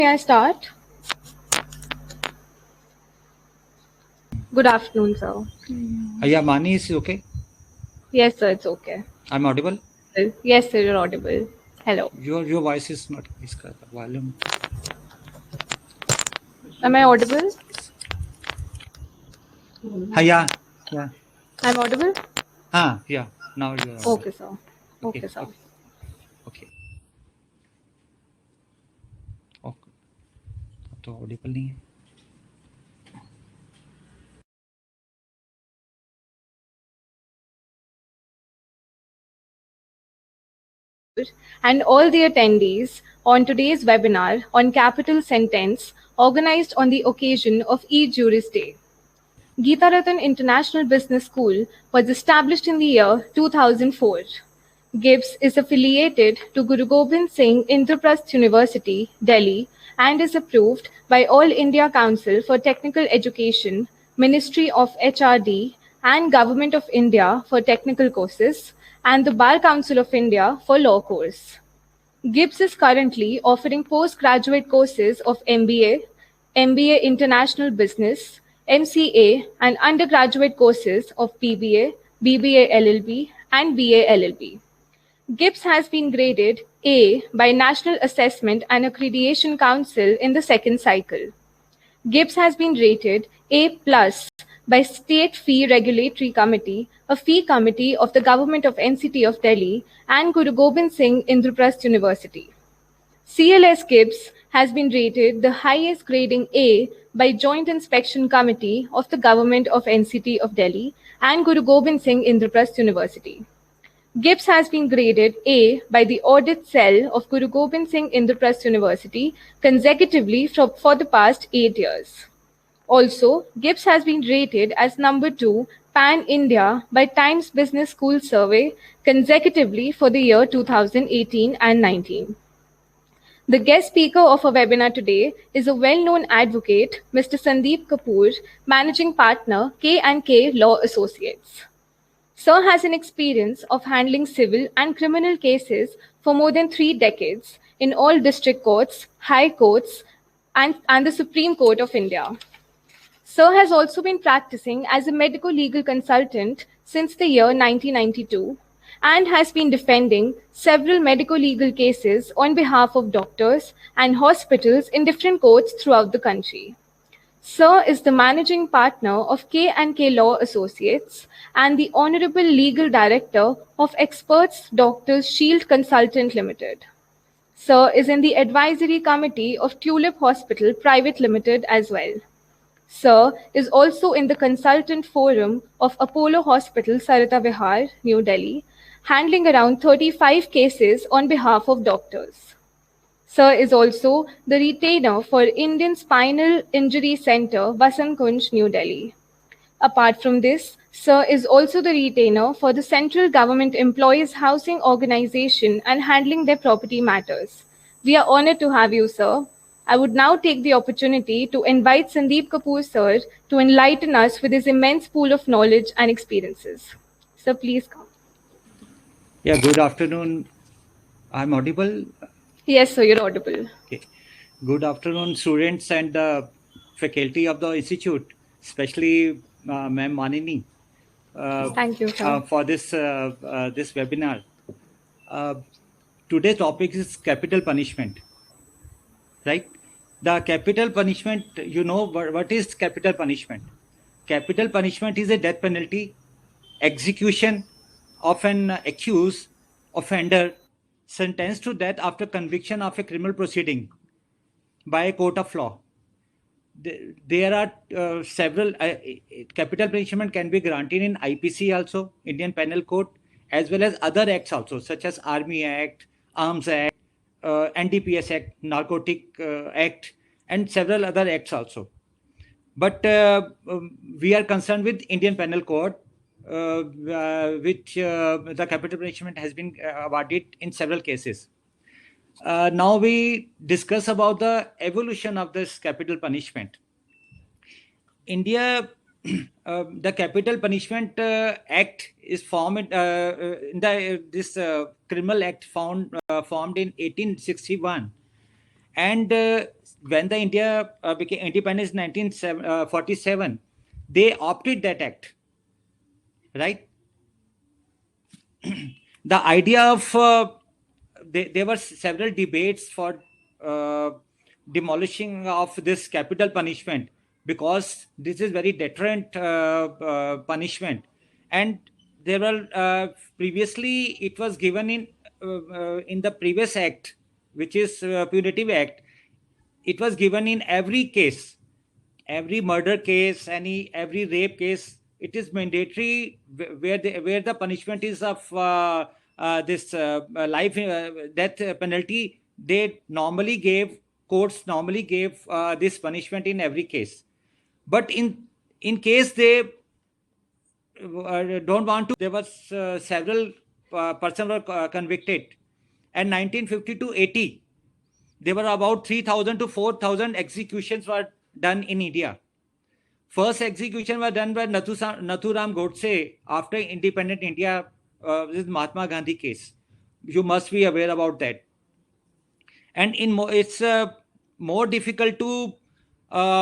May I start? Good afternoon, sir. Yeah, Mani is okay. Yes, sir, it's okay. I'm audible. Yes, sir, you're audible. Hello. Your voice is not. इसका volume. Am I audible? Yeah, yeah. I'm audible? Yeah. Now you're audible. Okay, sir. Okay, Okay, sir. okay, okay. Okay. तो audible नहीं है. And all the attendees on today's webinar on capital sentence organized on the occasion of E-Juris Day. Geeta Ratan International Business School was established in the year 2004. GIBS is affiliated to Guru Gobind Singh Indraprasth University, Delhi, and is approved by All India Council for Technical Education, Ministry of HRD, and Government of India for technical courses, and the Bar Council of India for law course. GIBS is currently offering postgraduate courses of MBA, MBA International Business, MCA, and undergraduate courses of BBA, BBA LLB, and BA LLB. GIBS has been graded A by National Assessment and Accreditation Council in the second cycle. GIBS has been rated A+ by State Fee Regulatory Committee, a fee committee of the Government of NCT of Delhi, and Guru Gobind Singh Indraprasth University. CLS GIBS has been rated the highest grading A by Joint Inspection Committee of the Government of NCT of Delhi and Guru Gobind Singh Indraprasth University. GIBS has been graded A by the Audit Cell of Guru Gobind Singh Indraprasth University consecutively for the past 8 years. Also, GIBS has been rated as number 2 Pan-India by Times Business School Survey consecutively for the year 2018 and 19. The guest speaker of our webinar today is a well-known advocate, Mr. Sandeep Kapoor, Managing Partner, K&K Law Associates. Sir has an experience of handling civil and criminal cases for more than 3 decades in all district courts, high courts, and the Supreme Court of India. Sir has also been practicing as a medical legal consultant since the year 1992 and has been defending several medical legal cases on behalf of doctors and hospitals in different courts throughout the country. Sir is the managing partner of K&K Law Associates and the Honorable Legal Director of Experts Doctors Shield Consultant Limited. Sir is in the advisory committee of Tulip Hospital Private Limited as well. Sir is also in the consultant forum of Apollo Hospital, Sarita Vihar, New Delhi, handling around 35 cases on behalf of doctors. Sir is also the retainer for Indian Spinal Injury Center, Vasant Kunj, New Delhi. Apart from this, Sir is also the retainer for the Central Government Employees Housing Organization and handling their property matters. We are honored to have you, sir. I would now take the opportunity to invite Sandeep Kapoor, sir, to enlighten us with his immense pool of knowledge and experiences. Sir, please come. Yeah, good afternoon. I'm audible. Yes, sir, you're audible. Okay. Good afternoon, students and faculty of the institute, especially Ma'am Manini, Thank you, sir. for this webinar. Today's topic is capital punishment. Right? The capital punishment, you know what is capital punishment? Capital punishment is a death penalty, execution of an accused offender sentenced to death after conviction of a criminal proceeding by a court of law. There are several capital punishment can be granted in IPC also, Indian Penal Code, as well as other acts also, such as Army Act, Arms Act, NDPS Act, Narcotic Act, and several other acts also. But we are concerned with Indian Penal Code, which the capital punishment has been awarded in several cases. Now we discuss about the evolution of this capital punishment. India, the Capital Punishment Act is formed in this Criminal Act formed in 1861, and when the India became independent in 1947, they opted that act, right? The idea of there were several debates for uh, demolishing of this capital punishment, because this is very deterrent punishment. And there were previously it was given in the previous act, which is punitive act. It was given in every case, every murder case, every rape case. It is mandatory, where the punishment is of this life death penalty. They normally gave Courts normally gave this punishment in every case. But in case they don't want to, there was several persons were convicted. And 1950 to 80, there were about 3,000 to 4,000 executions were done in India. First execution was done by Nathuram Godse after independent India, this Mahatma Gandhi case. You must be aware about that. And it's more difficult to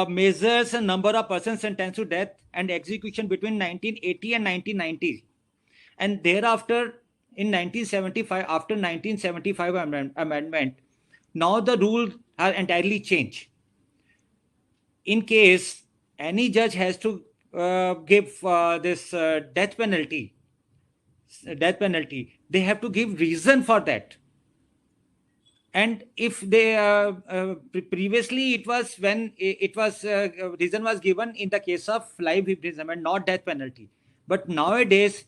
measure the number of persons sentenced to death and execution between 1980 and 1990. And thereafter, in 1975, after 1975 amendment, now the rule has entirely changed. In case any judge has to give this death penalty, they have to give reason for that. And if they previously it was when it was reason was given in the case of life imprisonment, not death penalty. But nowadays,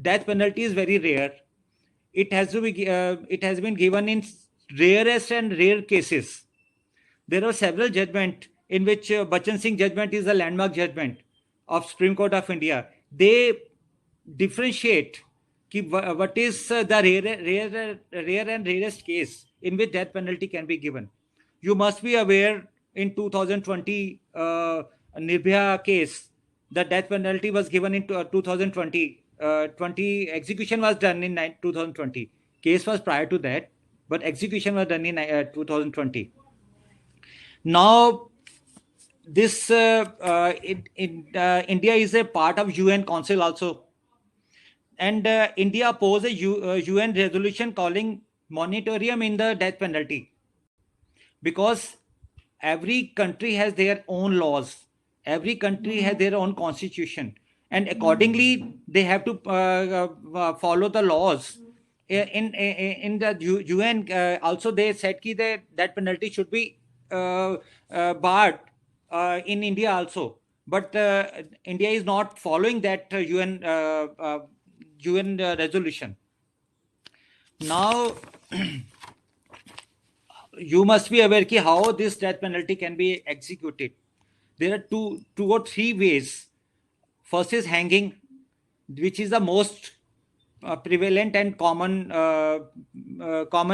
death penalty is very rare. It has been given in rarest and rare cases. There are several judgments in which Bachan Singh judgment is a landmark judgment of Supreme Court of India. They differentiate what is the rare and rarest case in which death penalty can be given. You must be aware, in 2020 Nirbhaya case, the death penalty was given in 2020. 20 execution was done in 2020. Case was prior to that, but execution was done in 2020. Now, this India is a part of UN Council also, and India opposed a UN resolution calling moratorium in the death penalty, because every country has their own laws, every country has their own constitution, and accordingly they have to follow the laws. In the UN also they said that that penalty should be barred in India also, but India is not following that UN resolution. Now, you must be aware ki how this death penalty can be executed. There are two or three ways. First is hanging, which is the most prevalent and common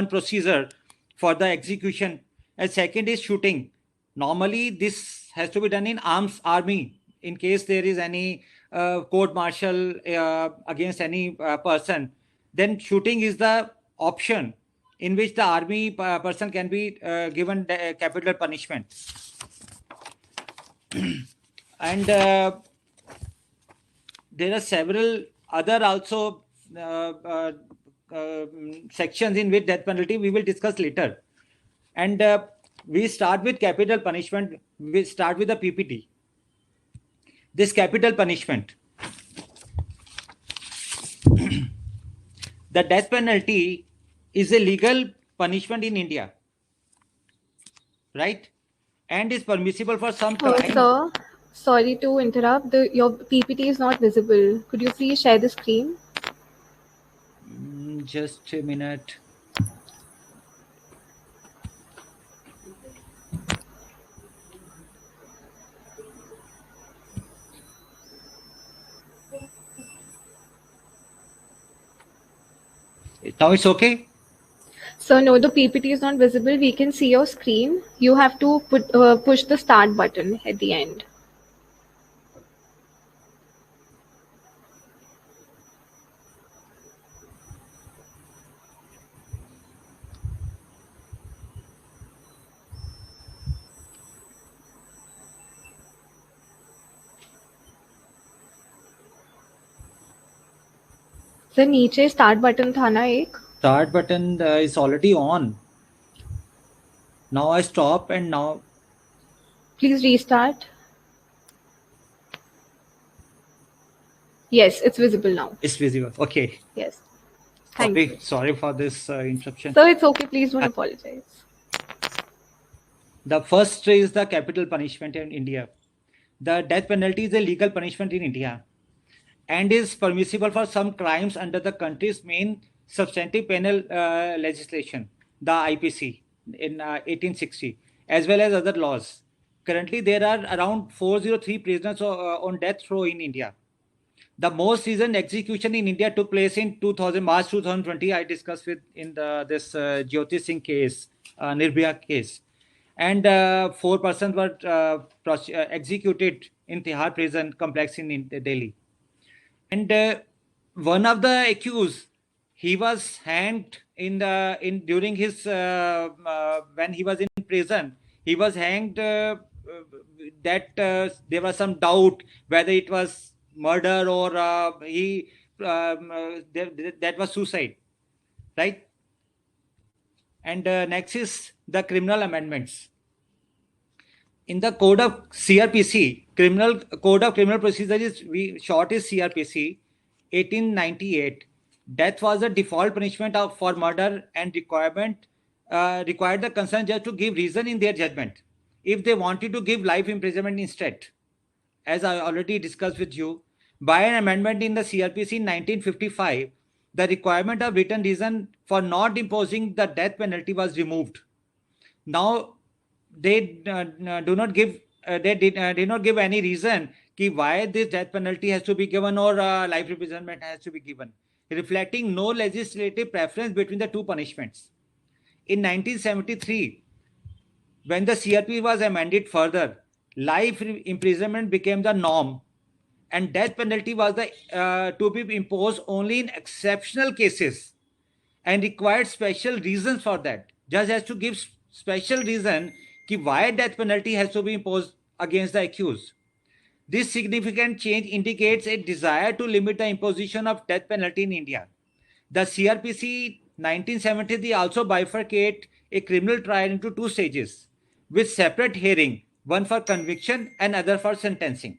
procedure for the execution. And second is shooting. Normally, this has to be done in arms army in case there is any court martial against any person. Then shooting is the option in which the army person can be given capital punishment. And there are several other also sections in which death penalty we will discuss later. And we start with capital punishment. We start with the PPT. This capital punishment, the death penalty is a legal punishment in India, right? And is permissible for some crime. Sir, sorry to interrupt. Your PPT is not visible. Could you please share the screen? Just a minute. Now it's okay? So no, the PPT is not visible. We can see your screen. You have to push the start button at the end. Sir नीचे start button था ना एक. Start button is already on. Now I stop and now Please restart. Yes, it's visible now. it's visible. Okay. Yes. Thank you. Sorry for this interruption. Sir, it's okay. Please don't apologize. The first is the capital punishment in India. The death penalty is a legal punishment in India and is permissible for some crimes under the country's main substantive penal legislation, the IPC, in 1860, as well as other laws. Currently, there are around 403 prisoners on death row in India. The most recent execution in India took place in March 2020. I discussed in this Jyoti Singh case, Nirbhaya case, and 4 persons were executed in Tihar prison complex in Delhi. And one of the accused, he was hanged during his when he was in prison. He was hanged. That there was some doubt whether it was murder or that was suicide, right? And next is the criminal amendments. In the code of CRPC, Code of Criminal Procedure short is CRPC, 1898. Death was the default punishment for murder and required the concerned judge to give reason in their judgment if they wanted to give life imprisonment instead. As I already discussed with you, by an amendment in the CRPC in 1955, the requirement of written reason for not imposing the death penalty was removed. Now, they do not give did not give any reason why this death penalty has to be given or life imprisonment has to be given, reflecting no legislative preference between the two punishments. In 1973, when the CRP was amended further, life imprisonment became the norm, and death penalty was to be imposed only in exceptional cases and required special reasons for that. Judge has to give special reason why death penalty has to be imposed against the accused. This significant change indicates a desire to limit the imposition of death penalty in India. The CRPC 1973 also bifurcate a criminal trial into two stages with separate hearing, one for conviction and other for sentencing.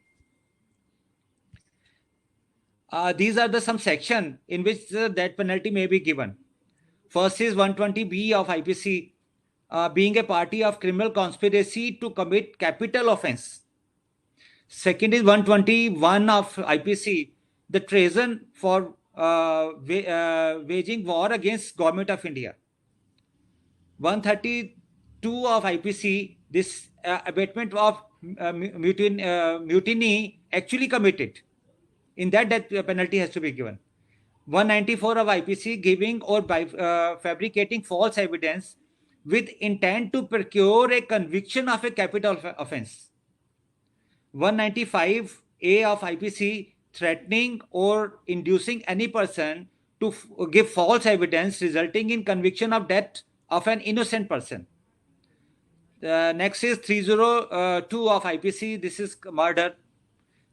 These are some section in which the death penalty may be given. First is 120B of IPC, being a party of criminal conspiracy to commit capital offense. Second is 121 of IPC, the treason for waging war against government of India. 132 of IPC, this abatement of mutiny actually committed. In that, death penalty has to be given. 194 of IPC, giving or by fabricating false evidence with intent to procure a conviction of a capital offense. 195A of IPC, threatening or inducing any person to give false evidence resulting in conviction of death of an innocent person. Next is 302 of IPC, this is murder.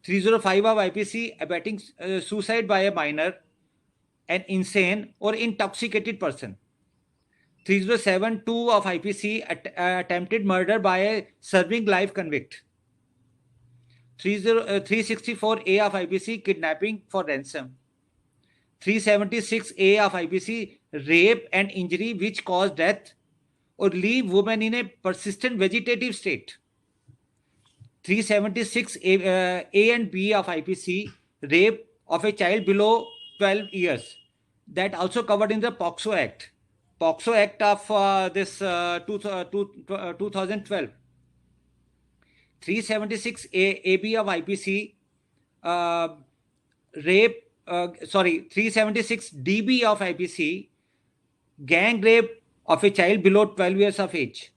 305 of IPC, abetting suicide by a minor, an insane or intoxicated person. 3072 of IPC, attempted murder by a serving life convict. 364A of IPC, kidnapping for ransom. 376A of IPC, rape and injury which cause death or leave woman in a persistent vegetative state. 376A and B of IPC, rape of a child below 12 years. That also covered in the POXO Act. POXO Act of 2012. 376 AB of IPC, rape, 376 DB of IPC, gang rape of a child below 12 years of age.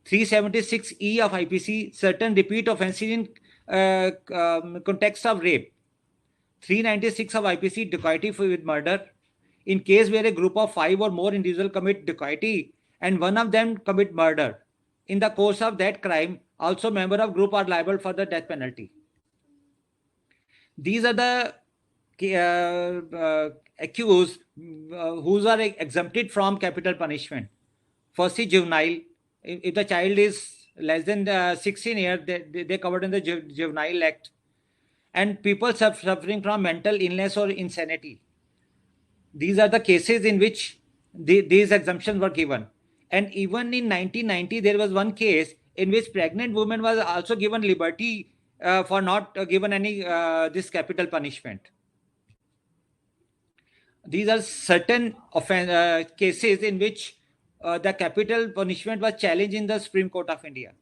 376E of IPC, certain repeat offences in context of rape. 396 of IPC, dacoity with murder. In case where a group of 5 or more individuals commit dacoity and one of them commit murder, in the course of that crime, also member of group are liable for the death penalty. These are the accused who are exempted from capital punishment. Firstly, juvenile. If the child is less than 16 years, they covered in the Juvenile Act. And people suffering from mental illness or insanity. These are the cases in which these exemptions were given. And even in 1990, there was one case in which pregnant woman was also given liberty for not given any this capital punishment. These are certain cases in which the capital punishment was challenged in the Supreme Court of India.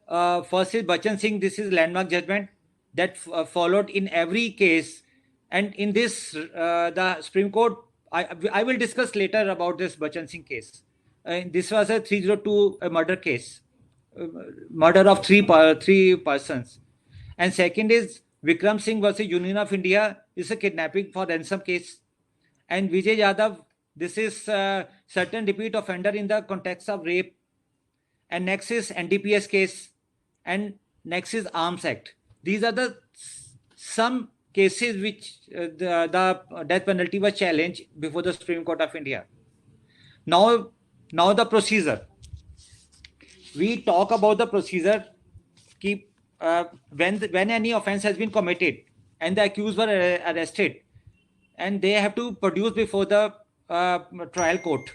First is Bachan Singh. This is landmark judgment that followed in every case. And in this, the Supreme Court, I will discuss later about this Bachan Singh case. This was a 302 murder case, murder of three persons. And second is Vikram Singh versus Union of India. This is a kidnapping for ransom case. And Vijay Yadav, this is certain repeat offender in the context of rape. And next is NDPS case. And next is Arms Act. These are the some cases which the death penalty was challenged before the Supreme Court of India. Now the procedure. We talk about the procedure. When any offense has been committed and the accused were arrested, and they have to produce before the trial court.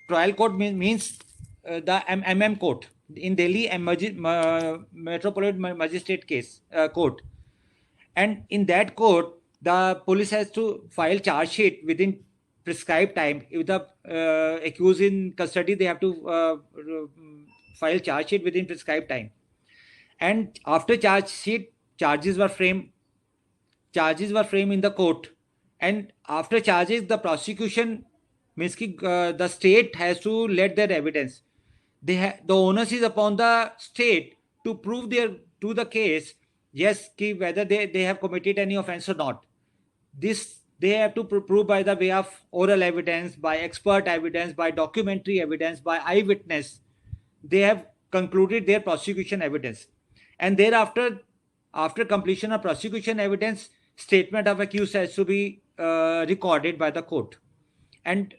Trial court means the MM court in Delhi, Metropolitan Magistrate case court. And in that court, the police has to file charge sheet within prescribed time. If the accused in custody, they have to file charge sheet within prescribed time. And after charge sheet, charges were framed. Charges were framed in the court. And after charges, the prosecution means the state has to let their evidence. The onus is upon the state to prove to the case, yes, whether they have committed any offense or not. This they have to prove by the way of oral evidence, by expert evidence, by documentary evidence, by eyewitness. They have concluded their prosecution evidence. And thereafter, after completion of prosecution evidence, statement of accused has to be recorded by the court. And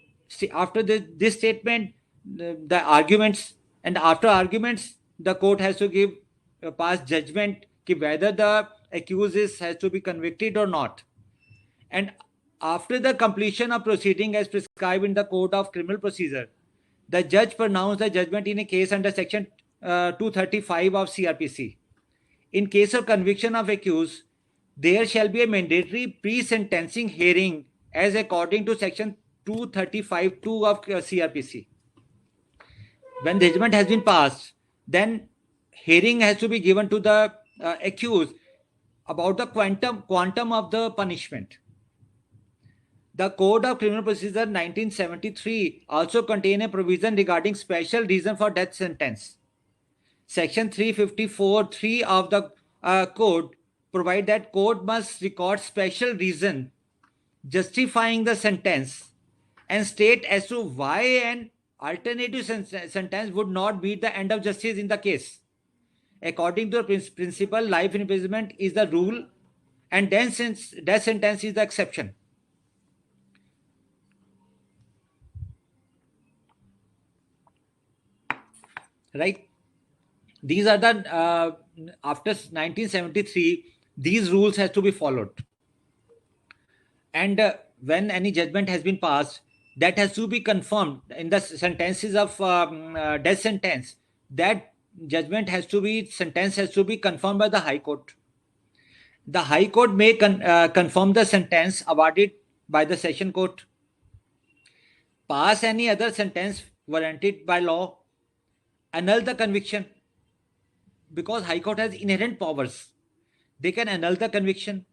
after this statement, the arguments, and after arguments, the court has to pass judgment whether the accused has to be convicted or not. And after the completion of proceeding as prescribed in the Code of Criminal Procedure, the judge pronounced the judgment in a case under Section 235 of CRPC. In case of conviction of accused, there shall be a mandatory pre-sentencing hearing as according to Section 235(2) of CRPC. When the judgment has been passed, then hearing has to be given to the accused about the quantum of the punishment. The Code of Criminal Procedure 1973 also contains a provision regarding special reason for death sentence. Section 354(3) of the code provide that court must record special reason justifying the sentence and state as to why an alternative sentence would not be the end of justice in the case. According to the principle, life imprisonment is the rule, and then since death sentence is the exception. Right? These are the after 1973, these rules has to be followed. And when any judgment has been passed, that has to be confirmed in the sentences of death sentence. That judgment sentence has to be confirmed by the High Court. The High Court may confirm the sentence awarded by the Session Court, pass any other sentence warranted by law, annul the conviction, because High Court has inherent powers. They can annul the conviction,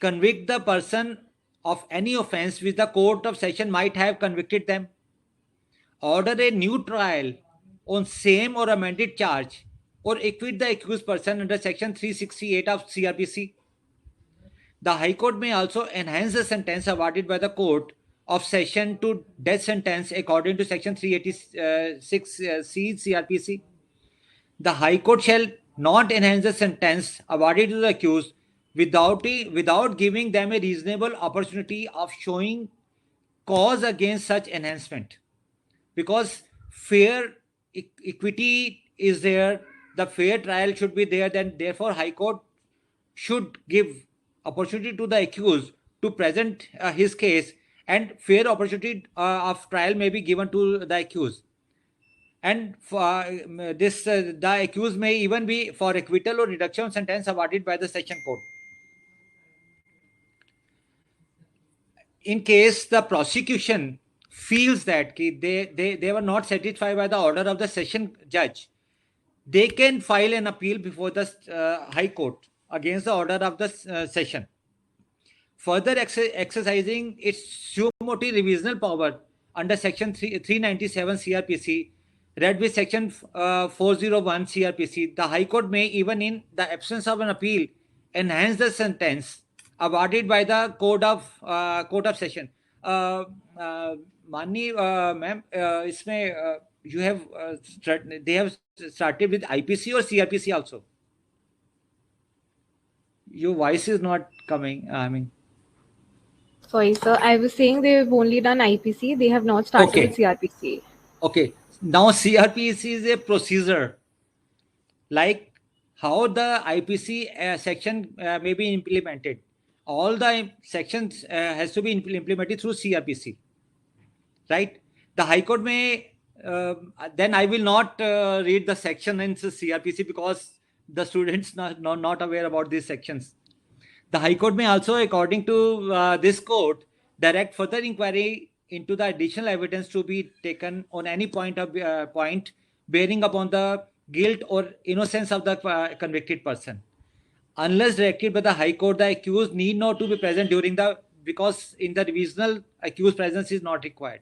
convict the person of any offense which the Court of Session might have convicted them, order a new trial on same or amended charge, or acquit the accused person under Section 368 of CRPC. The High Court may also enhance the sentence awarded by the Court of Session to death sentence according to Section 386C CRPC. The High Court shall not enhance the sentence awarded to the accused without giving them a reasonable opportunity of showing cause against such enhancement. Because fair equity is there, the fair trial should be there, then therefore High Court should give opportunity to the accused to present his case, and fair opportunity of trial may be given to the accused. And for this, the accused may even be for acquittal or reduction of sentence awarded by the Session Court. In case the prosecution feels that they were not satisfied by the order of the session judge, they can file an appeal before the High Court against the order of the session. Further exercising its suo motu revisional power under Section 397 CRPC, read with Section 401 CRPC, the High Court may, even in the absence of an appeal, enhance the sentence awarded by the Court of Session. माननीय ma'am, इसमें you have they have started with IPC or CRPC also? Your voice is not coming. I mean, Sorry, sir. I was saying they've only done IPC. They have not started with CRPC. Okay. Now CRPC is a procedure, like how the IPC section may be implemented. All the sections has to be implemented through CRPC, right? The High Court may, then I will not read the section in CRPC because the students not aware about these sections. The High Court may also, according to this court, direct further inquiry into the additional evidence to be taken on any point bearing upon the guilt or innocence of the convicted person. Unless directed by the High Court, the accused need not to be present because in the revisional, accused presence is not required.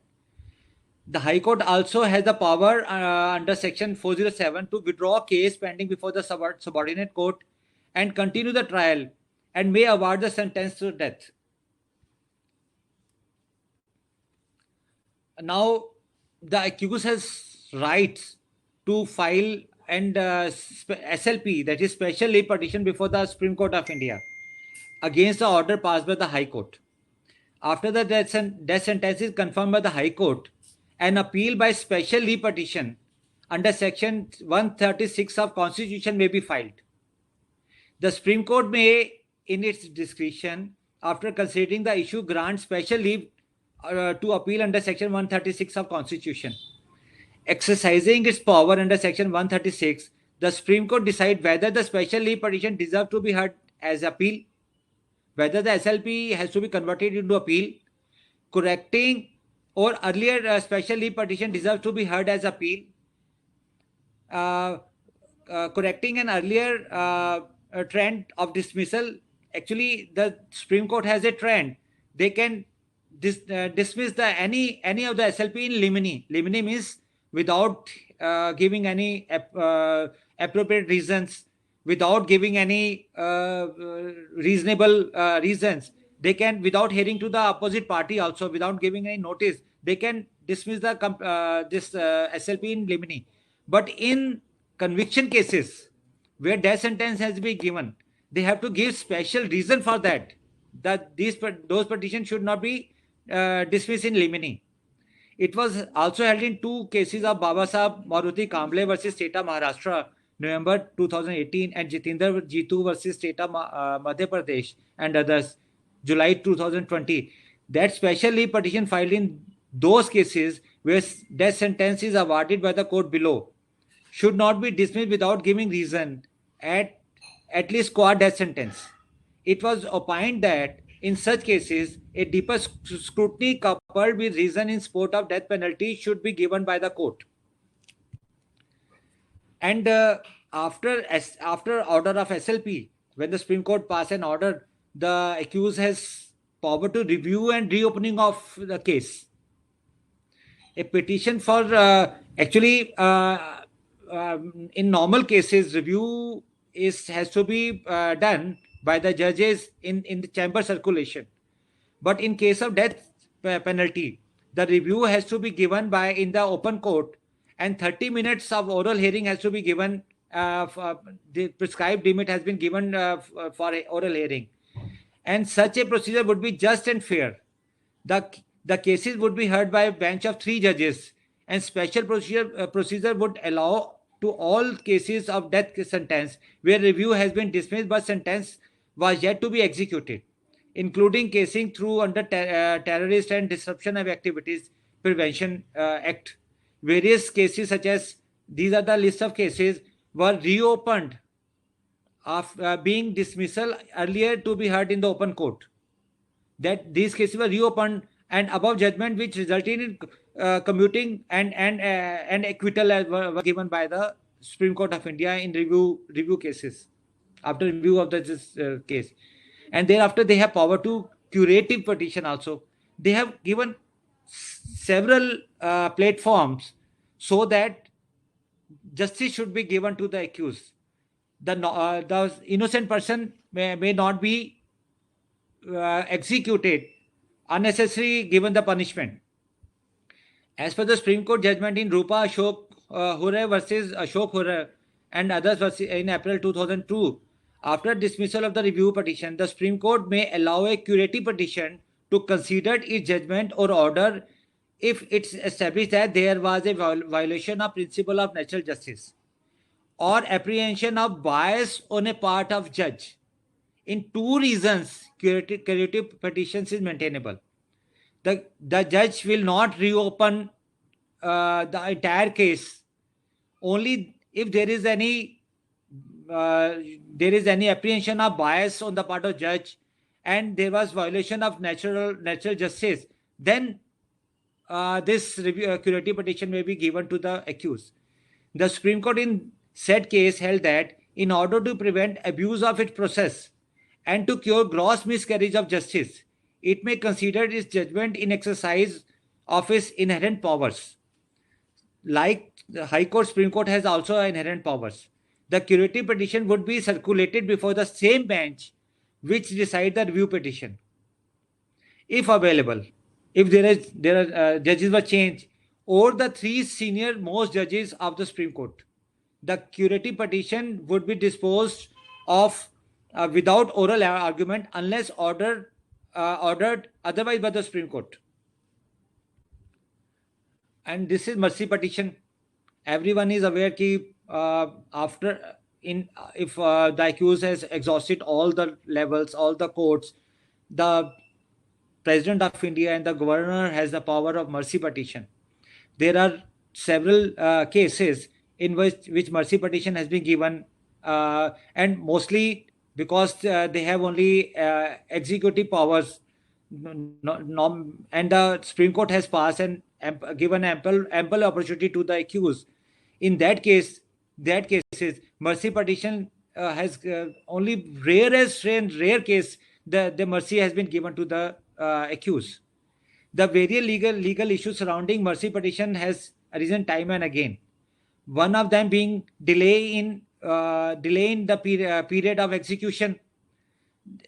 The High Court also has the power under Section 407 to withdraw a case pending before the subordinate court and continue the trial, and may award the sentence to death. Now, the accused has rights to file and SLP, that is special leave petition, before the Supreme Court of India against the order passed by the High Court. After the death sentence is confirmed by the High Court, an appeal by special leave petition under Section 136 of Constitution may be filed. The Supreme Court may, in its discretion, after considering the issue, grant special leave to appeal under Section 136 of Constitution. Exercising its power under Section 136, the Supreme Court decide whether the special leave petition deserves to be heard as appeal, whether the SLP has to be converted into appeal, correcting or earlier special leave petition deserves to be heard as appeal, correcting an earlier trend of dismissal. Actually, the Supreme Court has a trend. They can dismiss any of the SLP in limine. Limine means without giving any appropriate reasons, without giving any reasonable reasons. They can, without hearing to the opposite party also, without giving any notice, they can dismiss the this SLP in limine. But in conviction cases where death sentence has been given, they have to give special reason for that. That those petitions should not be dismissed in limine. It was also held in two cases of Babasaheb Maruti Kamble versus State of Maharashtra, November 2018, and Jitinder Jitu versus State of Madhya Pradesh and others, July 2020. That special leave petition filed in those cases where death sentence is awarded by the court below should not be dismissed without giving reason at least quad death sentence. It was opined that in such cases, a deeper scrutiny coupled with reason in support of death penalty should be given by the court. And after order of SLP, when the Supreme Court passed an order, the accused has power to review and reopening of the case. A petition for in normal cases, review has to be done by the judges in the chamber circulation. But in case of death penalty, the review has to be given in the open court, and 30 minutes of oral hearing has to be given the prescribed limit has been given for a oral hearing, and such a procedure would be just and fair. The cases would be heard by a bench of 3 judges, and special procedure would allow to all cases of death sentence where review has been dismissed but sentence was yet to be executed, including casing through under terrorist and disruption of activities prevention act. Various cases such as these are the list of cases were reopened after being dismissal earlier to be heard in the open court. That these cases were reopened and above judgment, which resulted in commuting and acquittal were given by the Supreme Court of India in review cases after review of this case, and thereafter they have power to curative petition also. They have given several platforms so that justice should be given to the accused. The innocent person may not be executed unnecessary given the punishment. As per the Supreme Court judgment in Rupa Ashok Hurre versus Ashok Hurre and others in April 2002, after dismissal of the review petition, the Supreme Court may allow a curative petition to consider its judgment or order if it's established that there was a violation of principle of natural justice or apprehension of bias on a part of judge. In 2 reasons, curative petitions is maintainable. The judge will not reopen the entire case only if there is any apprehension of bias on the part of judge and there was violation of natural justice. Then this curative petition may be given to the accused. The Supreme Court in said case held that in order to prevent abuse of its process and to cure gross miscarriage of justice, it may consider its judgment in exercise of its inherent powers. Like the High Court, Supreme Court has also inherent powers. The curative petition would be circulated before the same bench which decide the review petition. If available, if there are judges were changed, or the 3 senior most judges of the Supreme Court, the curative petition would be disposed of without oral argument unless ordered otherwise by the Supreme Court. And this is mercy petition. Everyone is aware that if the accused has exhausted all the levels, all the courts, the President of India and the Governor has the power of mercy petition. There are several cases in which mercy petition has been given, and mostly because they have only executive powers, and the Supreme Court has passed and given ample opportunity to the accused. In that cases, mercy petition has only rare case the mercy has been given to the accused. The various legal issues surrounding mercy petition has arisen time and again. One of them being delay in the period of execution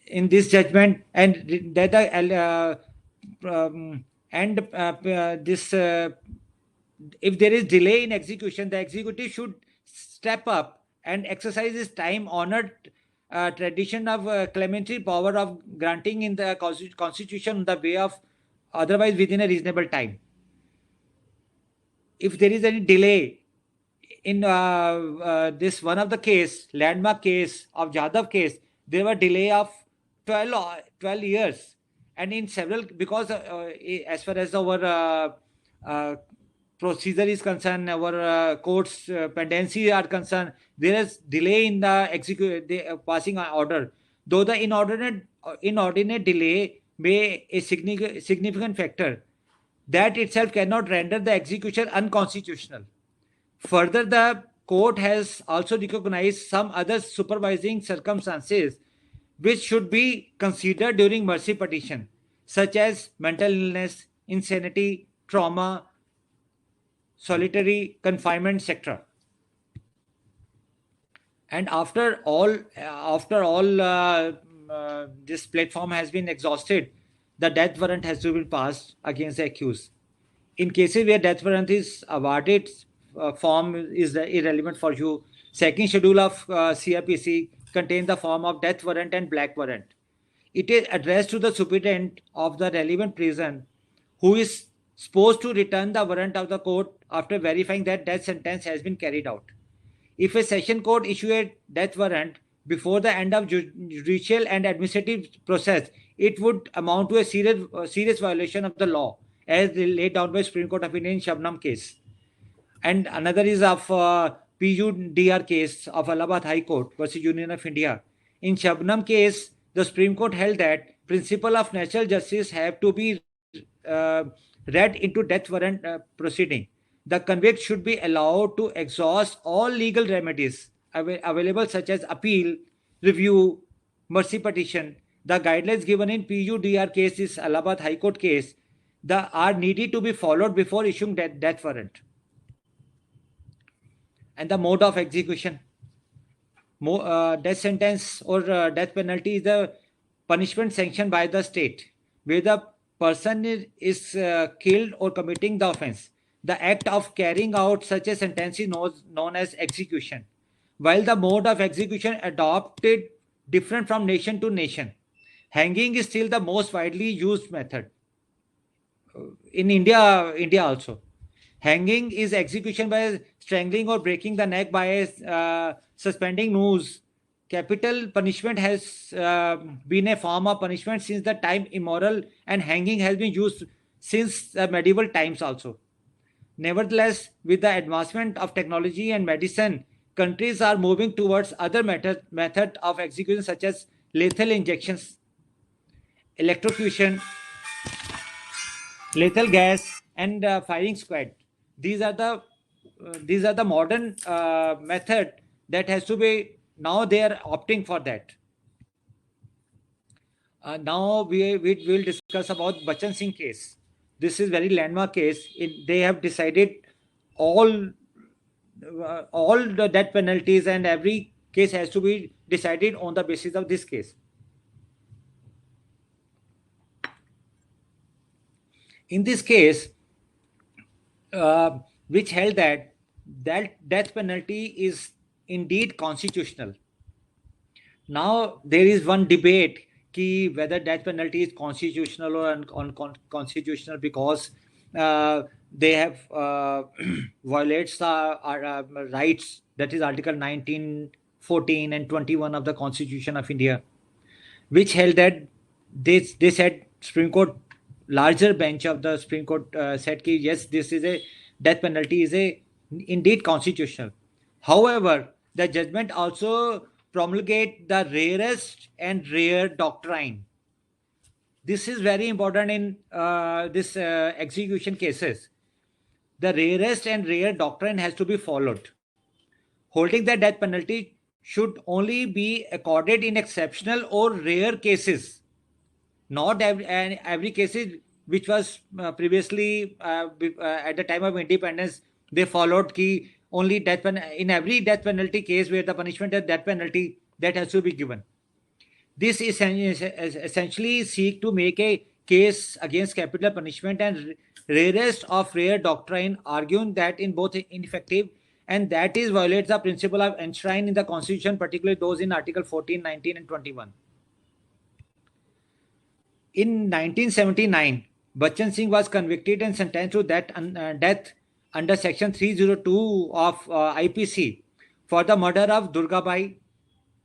in this judgment, and that if there is delay in execution, the executive should step up and exercise his time-honored tradition of clemency power of granting in the Constitution the way of otherwise within a reasonable time. If there is any delay in this one of the case, landmark case of Jadhav case, there were delay of 12 years, and in several, because as far as our procedure is concerned, our courts pendency are concerned, there is delay in the passing order. Though the inordinate delay may a significant factor, that itself cannot render the execution unconstitutional. Further, the court has also recognized some other supervising circumstances which should be considered during mercy petition, such as mental illness, insanity, trauma, solitary confinement, etc. And after all this platform has been exhausted, the death warrant has to be passed against the accused. In cases where death warrant is awarded, form is irrelevant for you. Second schedule of CRPC contains the form of death warrant and black warrant. It is addressed to the superintendent of the relevant prison, who is supposed to return the warrant of the court after verifying that death sentence has been carried out. If a session court issue a death warrant before the end of judicial and administrative process, it would amount to a serious violation of the law, as laid down by Supreme Court of India in Shabnam case. And another is of PUDR case of Allahabad High Court versus Union of India. In Shabnam case, the Supreme Court held that principle of natural justice have to be read into death warrant proceeding. The convict should be allowed to exhaust all legal remedies available, such as appeal, review, mercy petition. The guidelines given in PUDR case, this Allahabad High Court case, are needed to be followed before issuing death warrant. And the mode of execution. Death sentence or death penalty is the punishment sanctioned by the state, where the person is killed or committing the offense. The act of carrying out such a sentence is known as execution. While the mode of execution adopted different from nation to nation, hanging is still the most widely used method. In India also. Hanging is execution by strangling or breaking the neck by suspending noose. Capital punishment has been a form of punishment since the time immemorial, and hanging has been used since medieval times also. Nevertheless, with the advancement of technology and medicine, countries are moving towards other method of execution, such as lethal injections, electrocution, lethal gas, and firing squad. These are the modern method that has to be. Now they are opting for that. Now we will discuss about Bachan Singh case. This is very landmark case. They have decided all the death penalties, and every case has to be decided on the basis of this case. In this case, which held that death penalty is indeed constitutional. Now there is one debate whether death penalty is constitutional or unconstitutional, because they have violates our rights, that is Article 19, 14 and 21 of the Constitution of India, which held that they said, Supreme Court, larger bench of the Supreme Court said that yes, this is a death penalty is indeed constitutional. However, the judgment also promulgate the rarest and rare doctrine. This is very important in this execution cases. The rarest and rare doctrine has to be followed, holding that death penalty should only be accorded in exceptional or rare cases, not every cases which was previously at the time of independence. They followed only death in every death penalty case where the punishment is death penalty, that has to be given. This is essentially seek to make a case against capital punishment and rarest of rare doctrine, arguing that in both ineffective, and that is violates the principle of enshrined in the Constitution, particularly those in Article 14, 19 and 21. In 1979, Bachan Singh was convicted and sentenced to death under Section 302 of IPC for the murder of Durgabai,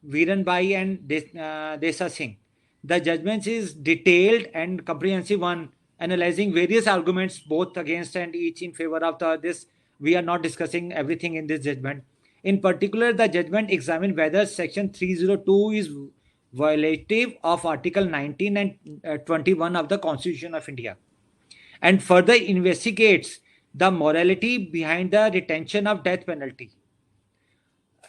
Viranbai and Desa Singh. The judgment is detailed and comprehensive one, analyzing various arguments both against and each in favor of this. We are not discussing everything in this judgment. In particular, the judgment examined whether Section 302 is violative of Article 19 and 21 of the Constitution of India, and further investigates the morality behind the retention of death penalty.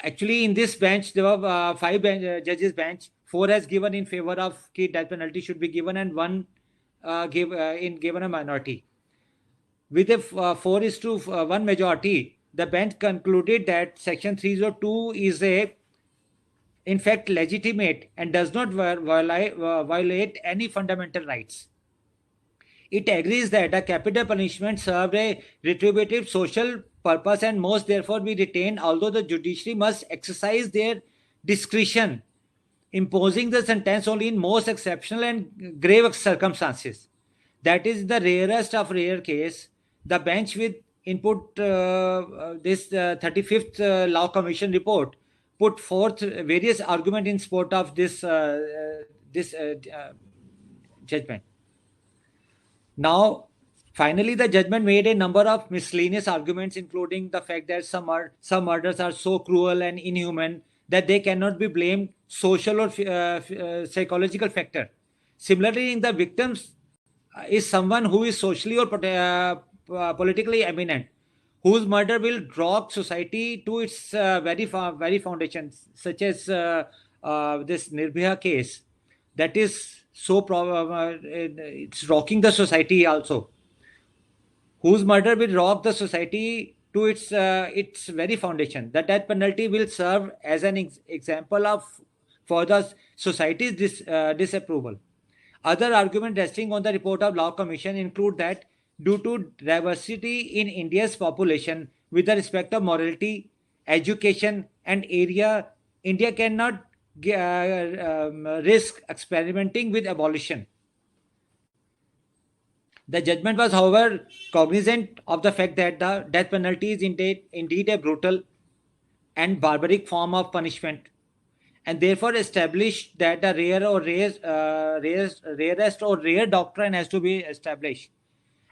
Actually, in this bench, there were 5 judges bench. 4 has given in favor of death penalty should be given, and 1 given a minority. With a 4:1 majority, the bench concluded that Section 302 is in fact legitimate and does not violate any fundamental rights. It agrees that the capital punishment served a retributive social purpose and must therefore be retained, although the judiciary must exercise their discretion, imposing the sentence only in most exceptional and grave circumstances. That is the rarest of rare case. The bench, with input this 35th Law Commission report, put forth various arguments in support of this judgment. Now, finally, the judgment made a number of miscellaneous arguments, including the fact that some murders are so cruel and inhuman that they cannot be blamed social or psychological factor. Similarly, in the victims is someone who is socially or politically eminent, whose murder will rock society to its very foundation, such as this Nirbhaya case, that is so it's rocking the society also, whose murder will rock the society to its very foundation. The death penalty will serve as an example of for the society's disapproval. Other arguments resting on the report of Law Commission include that due to diversity in India's population with the respect of morality, education, and area, India cannot risk experimenting with abolition. The judgment was, however, cognizant of the fact that the death penalty is indeed a brutal and barbaric form of punishment, and therefore established that the rarest or rare doctrine has to be established,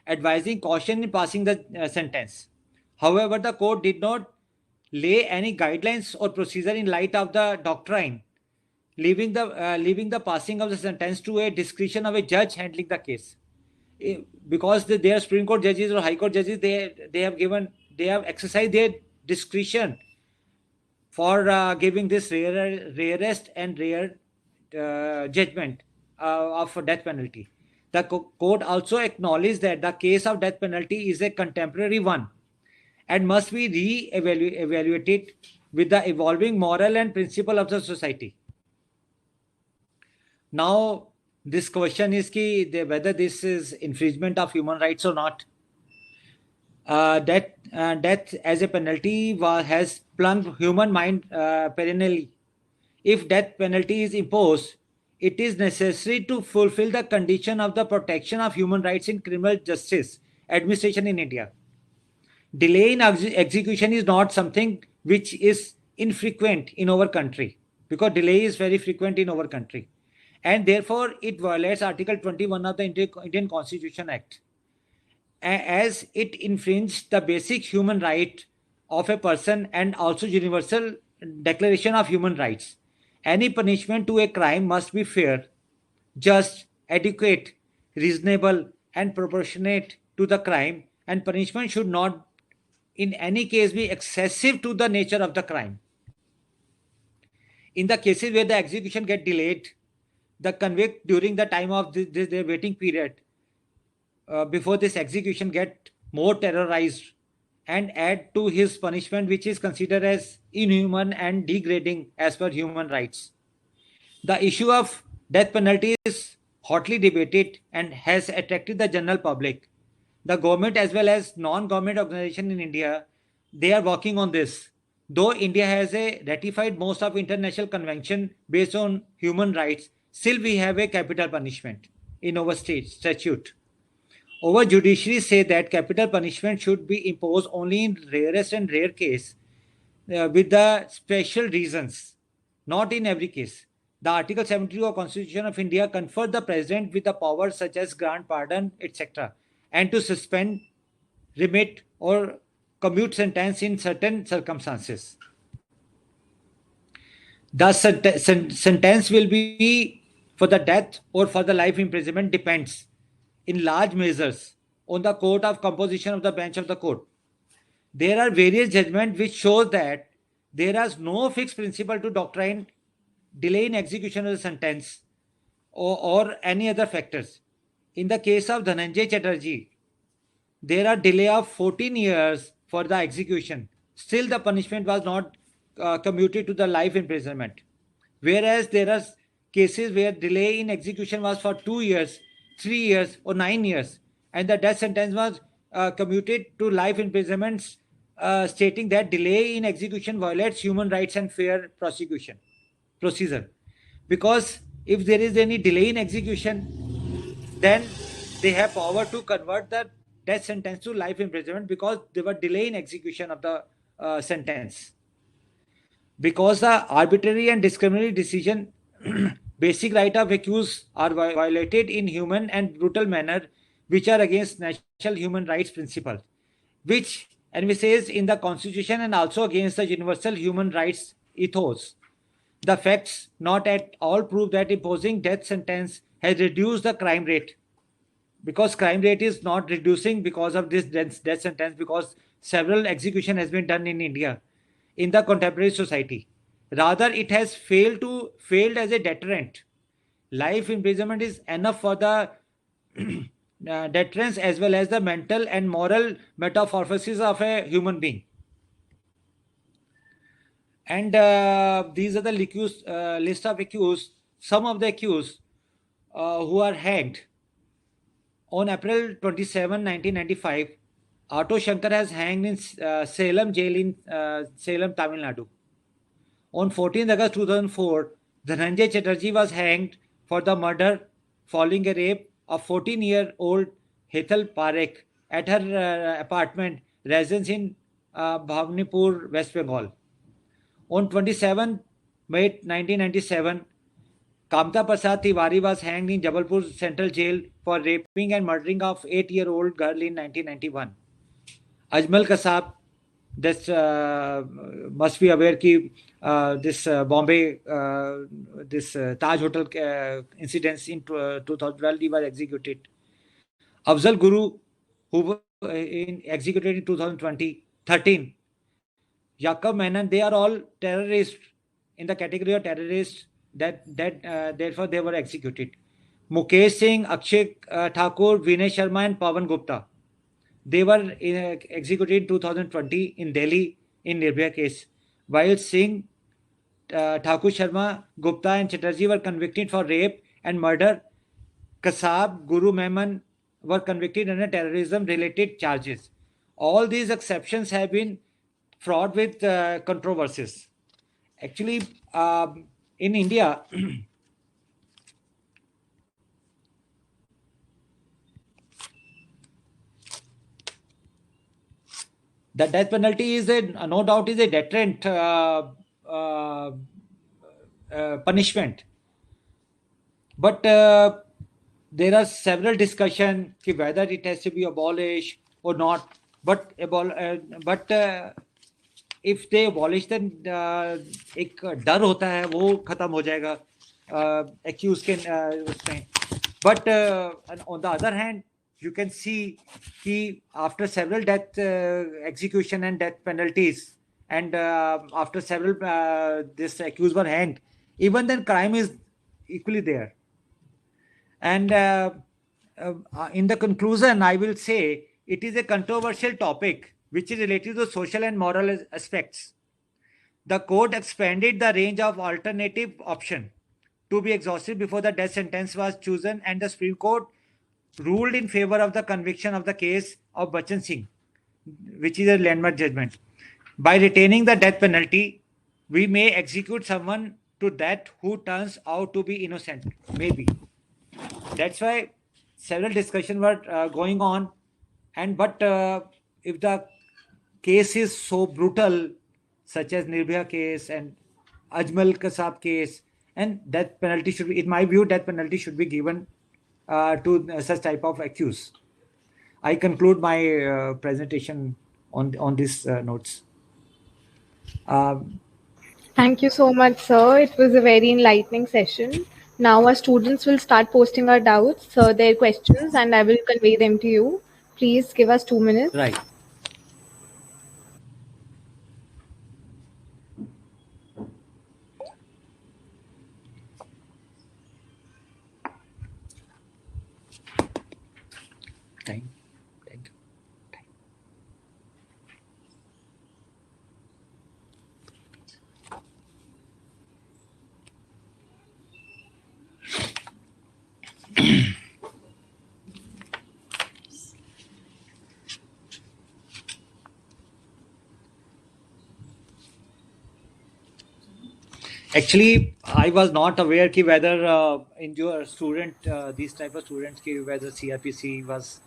advising caution in passing the sentence. However, the court did not lay any guidelines or procedure in light of the doctrine, leaving the passing of the sentence to a discretion of a judge handling the case. Because they are Supreme Court judges or High Court judges, they have exercised their discretion for giving this rarest and rare judgment of death penalty. The court also acknowledged that the case of death penalty is a contemporary one and must be re-evaluated with the evolving moral and principle of the society. Now, this question is whether this is infringement of human rights or not. Death as a penalty has plunged human mind perennially. If death penalty is imposed, it is necessary to fulfill the condition of the protection of human rights in criminal justice administration in India. Delay in execution is not something which is infrequent in our country, because delay is very frequent in our country, and therefore it violates Article 21 of the Indian Constitution Act, as it infringed the basic human right of a person and also Universal Declaration of Human Rights. Any punishment to a crime must be fair, just, adequate, reasonable, and proportionate to the crime, and punishment should not in any case be excessive to the nature of the crime. In the cases where the execution gets delayed, the convict during the time of their waiting period before this execution get more terrorized and add to his punishment, which is considered as inhuman and degrading as per human rights. The issue of death penalty is hotly debated and has attracted the general public. The government as well as non-government organizations in India, they are working on this. Though India has ratified most of international conventions based on human rights, still we have a capital punishment in our state statute. Our judiciary say that capital punishment should be imposed only in rarest and rare case with the special reasons, not in every case. The Article 72 of Constitution of India conferred the President with the powers such as grant pardon, etc., and to suspend, remit, or commute sentence in certain circumstances. The sentence will be for the death or for the life imprisonment depends in large measures on the court of composition of the bench of the court. There are various judgments which show that there is no fixed principle to doctrine delay in execution of the sentence or any other factors. In the case of Dhananjay Chatterjee, there are delay of 14 years for the execution. Still, the punishment was not commuted to the life imprisonment. Whereas there are cases where delay in execution was for 2 years, 3 years, or 9 years. and the death sentence was commuted to life imprisonment, stating that delay in execution violates human rights and fair prosecution procedure. Because if there is any delay in execution, then they have power to convert the death sentence to life imprisonment, because there were delay in execution of the sentence. Because the arbitrary and discriminatory decision, basic right of accused are violated in human and brutal manner, which are against natural human rights principle, which says in the constitution, and also against the universal human rights ethos. The facts not at all prove that imposing death sentence has reduced the crime rate, because crime rate is not reducing because of this death sentence, because several execution has been done in India in the contemporary society. Rather, it has failed as a deterrent. Life imprisonment is enough for the deterrence as well as the mental and moral metamorphosis of a human being. And these are the list of accused. Some of the accused who are hanged. On April 27, 1995, Atto Shankar has hanged in Salem jail in Salem, Tamil Nadu. On 14th August 2004, Dhananjay Chatterjee was hanged for the murder following a rape of 14-year-old Hetal Parekh at her apartment residence in Bhavanipur, West Bengal. On 27 May 1997, Kamta Prasad Tiwari was hanged in Jabalpur Central Jail for raping and murdering of 8-year-old girl in 1991. Ajmal Kasab, this must be aware ki this Bombay, this Taj Hotel incidents in 2012, he was executed. Afzal Guru, who was executed in 2013. Yaqub Menon, they are all terrorists in the category of terrorists that therefore they were executed. Mukesh Singh, Akshay Thakur, Vinay Sharma and Pawan Gupta, they were executed in 2020 in Delhi in Nirbhaya case, while Singh, Thakur Sharma, Gupta and Chatterjee were convicted for rape and murder. Kasab, Guru Mehman were convicted under terrorism related charges. All these exceptions have been fraught with controversies. Actually, in India, the death penalty is no doubt is a deterrent punishment. But there are several discussions whether it has to be abolished or not. But if they abolish, then एक डर होता है वो खत्म हो जाएगा accused के उसमें. But on the other hand, you can see कि after several death execution and death penalties, and after several this accused were hanged, even then crime is equally there. And in the conclusion, I will say it is a controversial topic which is related to social and moral aspects. The court expanded the range of alternative option to be exhausted before the death sentence was chosen, and the Supreme Court ruled in favor of the conviction of the case of Bachan Singh, which is a landmark judgment. By retaining the death penalty, we may execute someone to death who turns out to be innocent, maybe. That's why several discussions were going on. And but if the case is so brutal, such as Nirbhaya case and Ajmal Kasab case, and death penalty should be, in my view, death penalty should be given to such type of accused. I conclude my presentation on these notes. Thank you so much, sir. It was a very enlightening session. Now our students will start posting our doubts, their questions, and I will convey them to you. Please give us 2 minutes. Right. Thank you. Actually, I was not aware ki whether in your student, these type of students, ki whether CRPC was,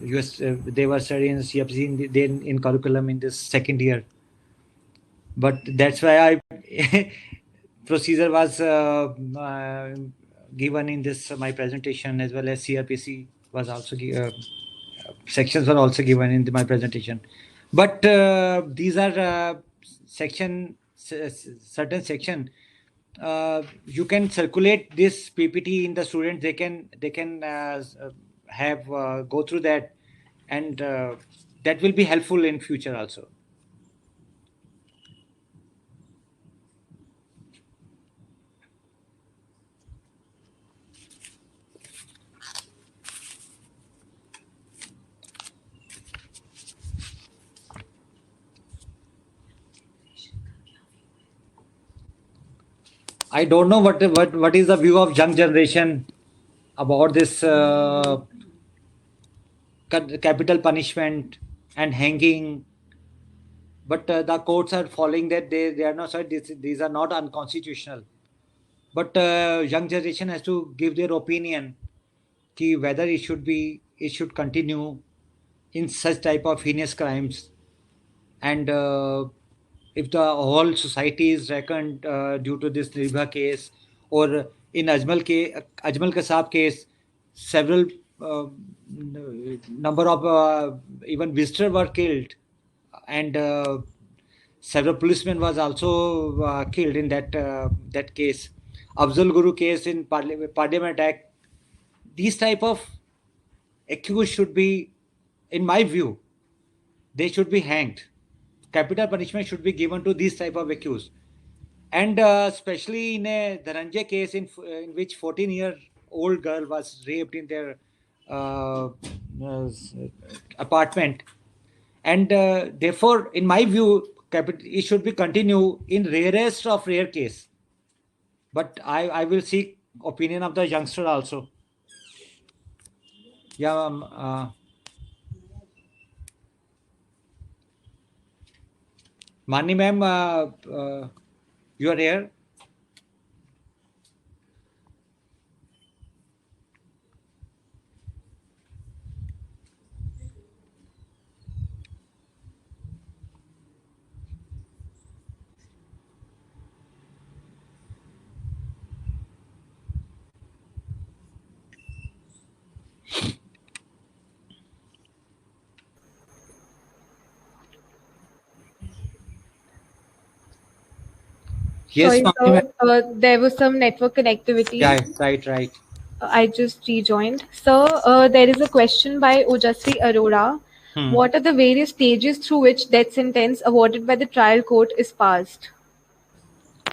they were studying CRPC in curriculum in this second year. But that's why I procedure was given in this my presentation, as well as CRPC was also sections were also given in my presentation. But these are certain section. You can circulate this PPT in the students. They can have go through that, and that will be helpful in future also. I don't know what is the view of young generation about this capital punishment and hanging. But the courts are following that they are not sorry, these are not unconstitutional. But young generation has to give their opinion ki whether it should continue in such type of heinous crimes, and if the whole society is reckoned due to this Nirbhaya case, or in Ajmal Kasab case, several number of even visitors were killed, and several policemen was also killed in that case. Afzal Guru case in Parliament Act. These type of accused should be, in my view, they should be hanged. Capital punishment should be given to these type of accused, and especially in a Dhananjay case in which 14-year-old girl was raped in their apartment, and therefore, in my view, it should be continue in rarest of rare case. But I will seek opinion of the youngster also. Yeah. Mani ma'am, you are here. Yes, Sorry, Mani ma'am. sir. There was some network connectivity. Yeah, right. I just rejoined. Sir, there is a question by Ojasvi Arora. What are the various stages through which death sentence awarded by the trial court is passed?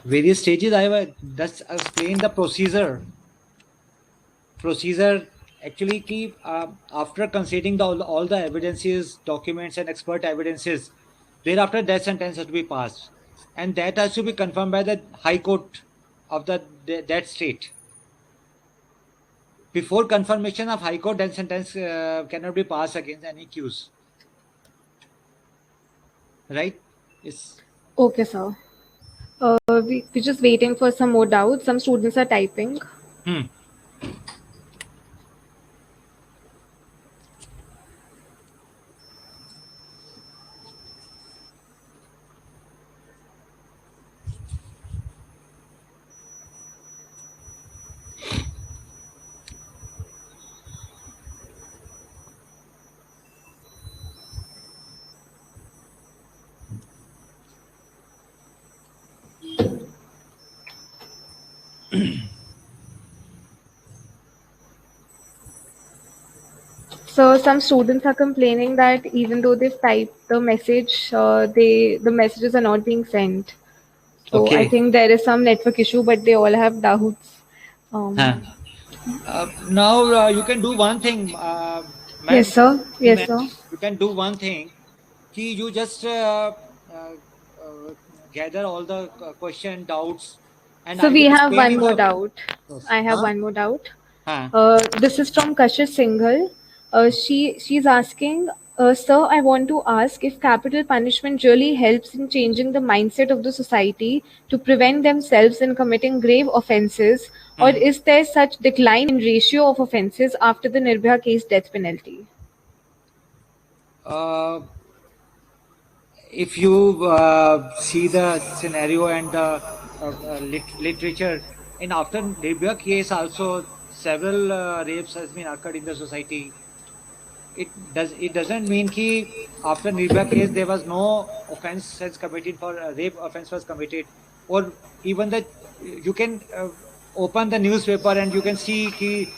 Various stages. I have just explained the procedure. Actually keep after considering all the evidences, documents, and expert evidences. Thereafter, death sentence has to be passed, and that has to be confirmed by the High Court of that state. Before confirmation of High Court, death sentence cannot be passed against any accused. Right? Yes. Okay, sir. We're just waiting for some more doubts. Some students are typing. So some students are complaining that even though they've typed the message, the messages are not being sent. So Okay. I think there is some network issue, but they all have doubts. Now you can do one thing. Yes, sir. Yes, sir. You can do one thing. You just gather all the question, doubts, and So I we will have explain one you more the- doubt. Yes. I have one more doubt. Huh? This is from Kashish Singhal. She's asking, Sir, I want to ask if capital punishment really helps in changing the mindset of the society to prevent themselves in committing grave offences, or is there such decline in ratio of offences after the Nirbhaya case death penalty? If you see the scenario and the literature, in after Nirbhaya case also several rapes has been occurred in the society. It doesn't mean कि after Nirbhaya case there was no offense has committed for rape offense was committed, or even the you can open the newspaper and you can see कि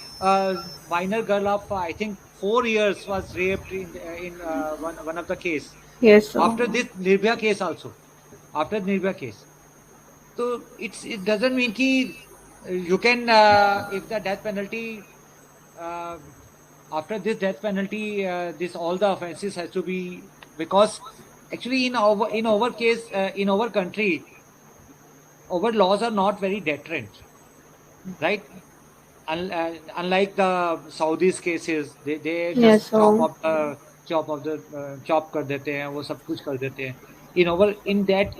minor girl of I think 4 years was raped in one of the case. Yes, sir. After this Nirbhaya case also, after Nirbhaya case, so it doesn't mean कि you can if the death penalty uh, after this death penalty this all the offenses has to be, because actually in our case in our country our laws are not very deterrent, right? Unlike the Saudis cases, they Yes, just sir. chop कर देते हैं, वो सब कुछ कर देते हैं. In their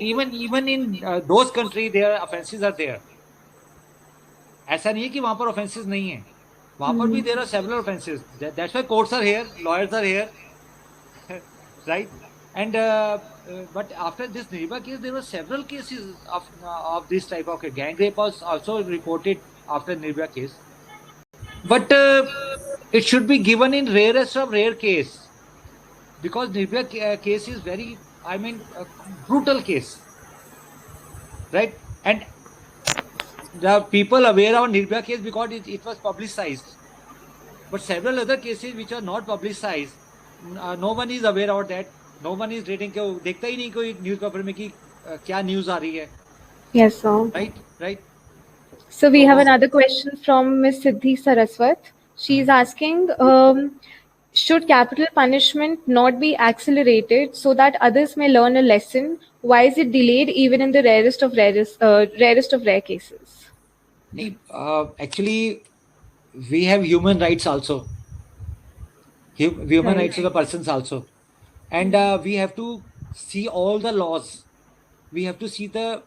even in those countries their offenses are there. ऐसा नहीं है कि वहां पर offenses नहीं है, वहां पर भी there are several offenses. That's why courts are here, lawyers are here, right? And but after this Nirbhaya case, there were several cases of this type of gang rape was also reported after Nirbhaya case. But it should be given in rarest of rare case, because Nirbhaya case is very, I mean, brutal case, right? And the people aware of Nirbhaya case because it was publicized. But several other cases which are not publicized, no one is aware of that. No one is reading. देखता ही नहीं कोई newspaper में कि क्या news आ रही है. Yes, sir. Right. So we have another question from Ms. Siddhi Saraswat. She's asking, should capital punishment not be accelerated so that others may learn a lesson? Why is it delayed even in the rarest of rare cases? Actually, we have human rights also. Human rights of the persons also. And we have to see all the laws. We have to see the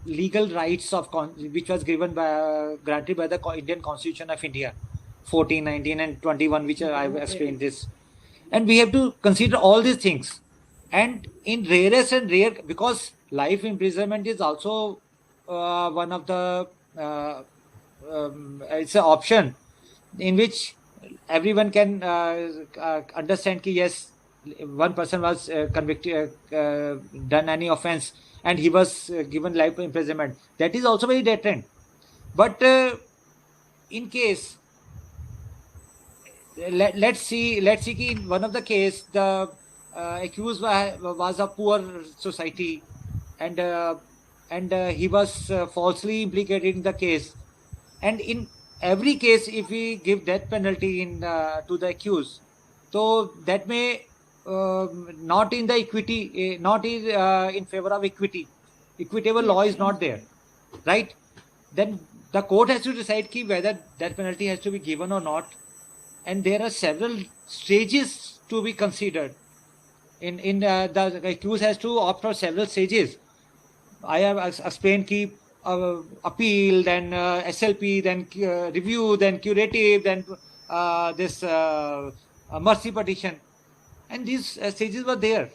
legal rights of which was granted by the Indian Constitution of India, 14, 19 and 21, which I have explained this. And we have to consider all these things. And in rarest and rare, because life imprisonment is also one of the it's an option in which everyone can understand that yes, one person was convicted, done any offense, and he was given life imprisonment. That is also very deterrent. But in case, let's see in one of the case, the accused was a poor society, and he was falsely implicated in the case. And in every case, if we give death penalty to the accused, so that may not in the equity, not in favor of equity. Equitable law is not there, right? Then the court has to decide whether death penalty has to be given or not. And there are several stages to be considered. The accused has to opt for several stages. I have explained appeal, then SLP, then review, then curative, then this mercy petition, and these stages were there.